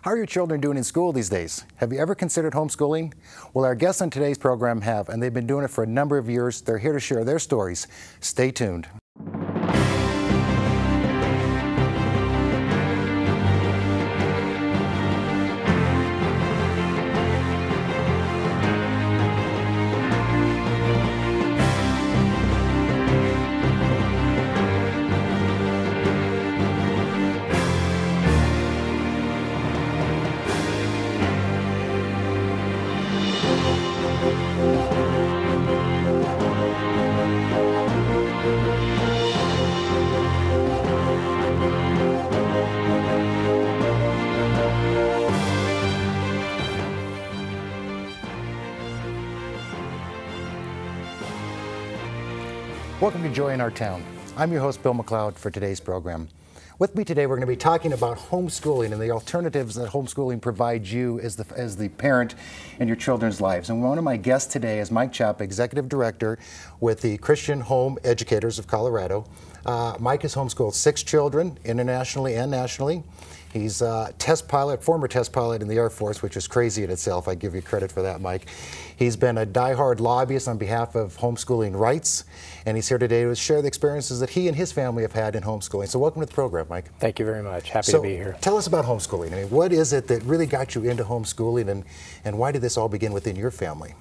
How are your children doing in school these days? Have you ever considered homeschooling? Well, our guests on today's program have, and they've been doing it for a number of years. They're here to share their stories. Stay tuned. Welcome to Joy in Our Town. I'm your host, Bill McLeod, for today's program. With me today, we're going to be talking about homeschooling and the alternatives that homeschooling provides you as the parent in your children's lives. And one of my guests today is Mike Chapa, Executive Director with the Christian Home Educators of Colorado. Mike has homeschooled 6 children, internationally and nationally. He's a former test pilot in the Air Force, which is crazy in itself. I give you credit for that, Mike. He's been a diehard lobbyist on behalf of homeschooling rights, and he's here today to share the experiences that he and his family have had in homeschooling. So welcome to the program, Mike. Thank you very much. Happy to be here. Tell us about homeschooling. I mean, what is it that really got you into homeschooling, and why did this all begin within your family?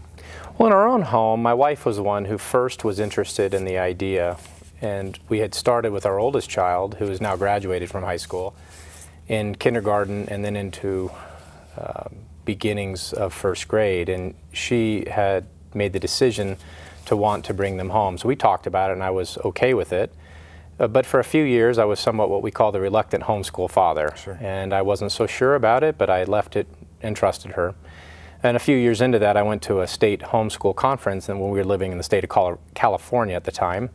Well, in our own home, my wife was the one who first was interested in the idea, and we had started with our oldest child, who is now graduated from high school, in kindergarten and then into beginnings of first grade, and she had made the decision to want to bring them home. So we talked about it and I was okay with it. But for a few years I was somewhat what we call the reluctant homeschool father. Sure. And I wasn't so sure about it, but I left it and trusted her. And a few years into that I went to a state homeschool conference, and when we were living in the state of California at the time.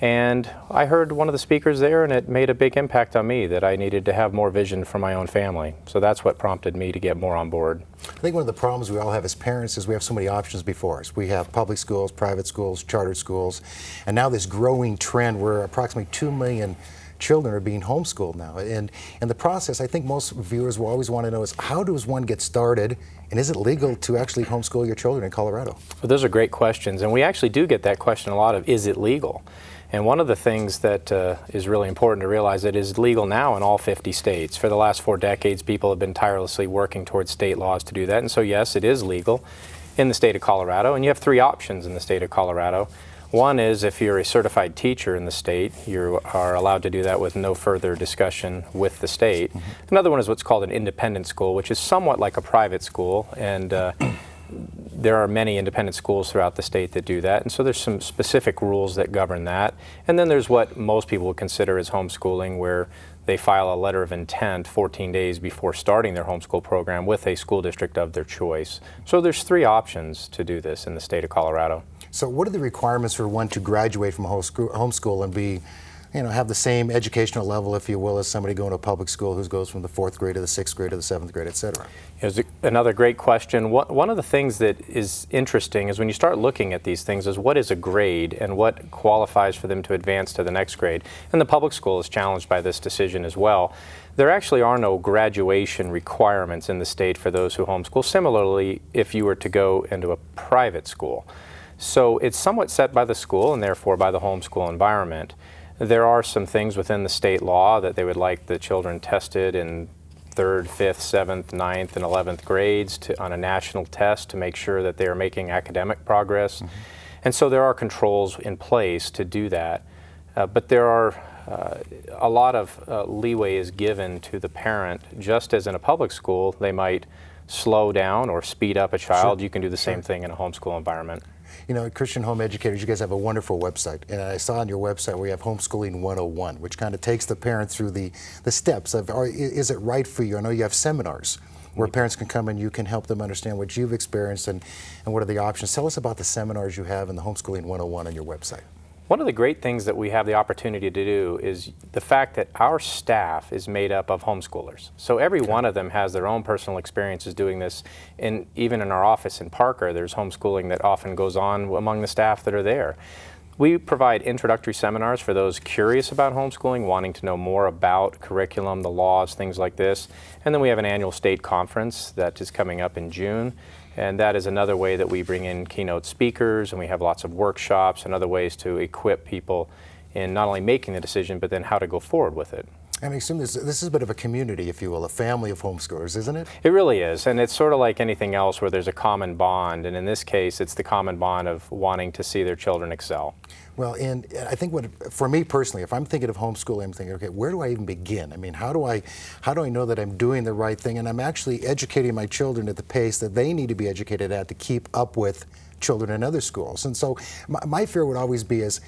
And I heard one of the speakers there, and it made a big impact on me that I needed to have more vision for my own family. So that's what prompted me to get more on board. I think one of the problems we all have as parents is we have so many options before us. We have public schools, private schools, charter schools, and now this growing trend where approximately 2 million children are being homeschooled now. And in the process, I think most viewers will always want to know is, how does one get started, and is it legal to actually homeschool your children in Colorado? Well, those are great questions, and we actually do get that question a lot of, is it legal? And one of the things that is really important to realize, it is legal now in all 50 states. For the last 4 decades, people have been tirelessly working towards state laws to do that. And so yes, it is legal in the state of Colorado. And you have 3 options in the state of Colorado. One is, if you're a certified teacher in the state, you are allowed to do that with no further discussion with the state. Mm-hmm. Another one is what's called an independent school, which is somewhat like a private school. And there are many independent schools throughout the state that do that, and so there's some specific rules that govern that. And then there's what most people would consider as homeschooling, where they file a letter of intent 14 days before starting their homeschool program with a school district of their choice. So there's 3 options to do this in the state of Colorado. So what are the requirements for one to graduate from homeschool and be, have the same educational level, if you will, as somebody going to a public school who goes from the 4th grade to the 6th grade to the 7th grade, et cetera? It's another great question. One of the things that is interesting is when you start looking at these things is, what is a grade and what qualifies for them to advance to the next grade? And the public school is challenged by this decision as well. There actually are no graduation requirements in the state for those who homeschool. Similarly, if you were to go into a private school. So it's somewhat set by the school and therefore by the homeschool environment. There are some things within the state law that they would like the children tested in 3rd, 5th, 7th, 9th, and 11th grades on a national test to make sure that they are making academic progress. Mm-hmm. And so there are controls in place to do that. But there are a lot of leeway is given to the parent. Just as in a public school, they might slow down or speed up a child. Sure. You can do the same thing in a homeschool environment. At Christian Home Educators, you guys have a wonderful website, and I saw on your website where you have Homeschooling 101, which kind of takes the parent through the steps of, is it right for you? I know you have seminars where parents can come and you can help them understand what you've experienced and what are the options. Tell us about the seminars you have in the Homeschooling 101 on your website. One of the great things that we have the opportunity to do is the fact that our staff is made up of homeschoolers. So every one of them has their own personal experiences doing this, and even in our office in Parker, there's homeschooling that often goes on among the staff that are there. We provide introductory seminars for those curious about homeschooling, wanting to know more about curriculum, the laws, things like this. And then we have an annual state conference that is coming up in June. And that is another way that we bring in keynote speakers, and we have lots of workshops and other ways to equip people in not only making the decision, but then how to go forward with it. And I assume this is a bit of a community, if you will, a family of homeschoolers, isn't it? It really is, and it's sort of like anything else where there's a common bond, and in this case, it's the common bond of wanting to see their children excel. Well, and I think for me personally, if I'm thinking of homeschooling, I'm thinking, okay, where do I even begin? I mean, how do I know that I'm doing the right thing and I'm actually educating my children at the pace that they need to be educated at to keep up with children in other schools? And so my fear would always be is,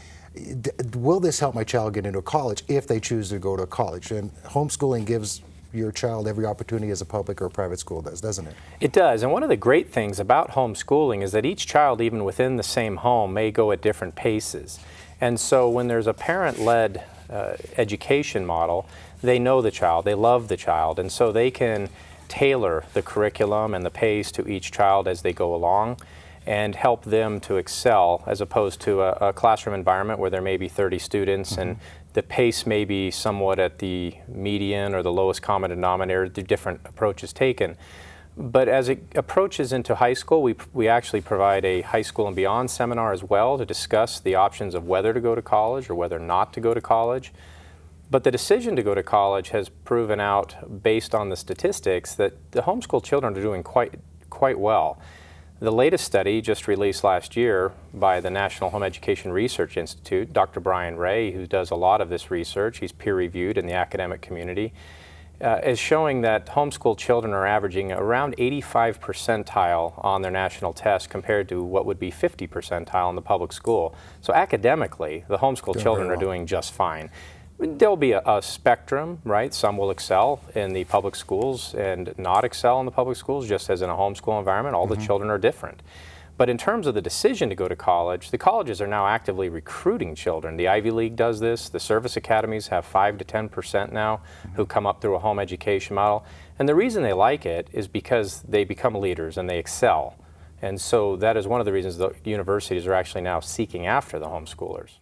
will this help my child get into a college if they choose to go to a college? And homeschooling gives your child every opportunity as a public or a private school does, doesn't it? It does, and one of the great things about homeschooling is that each child, even within the same home, may go at different paces. And so when there's a parent-led education model, they know the child, they love the child, and so they can tailor the curriculum and the pace to each child as they go along and help them to excel, as opposed to a classroom environment where there may be 30 students and the pace may be somewhat at the median or the lowest common denominator, the different approaches taken. But as it approaches into high school, we actually provide a high school and beyond seminar as well to discuss the options of whether to go to college or whether not to go to college. But the decision to go to college has proven out, based on the statistics, that the homeschool children are doing quite well. The latest study, just released last year by the National Home Education Research Institute, Dr. Brian Ray, who does a lot of this research, he's peer-reviewed in the academic community, is showing that homeschool children are averaging around 85 percentile on their national test compared to what would be 50 percentile in the public school. So academically, the homeschool children are doing just fine. There'll be a spectrum, right? Some will excel in the public schools and not excel in the public schools, just as in a homeschool environment. All the children are different. But in terms of the decision to go to college, the colleges are now actively recruiting children. The Ivy League does this. The service academies have 5 to 10% now who come up through a home education model. And the reason they like it is because they become leaders and they excel. And so that is one of the reasons the universities are actually now seeking after the homeschoolers.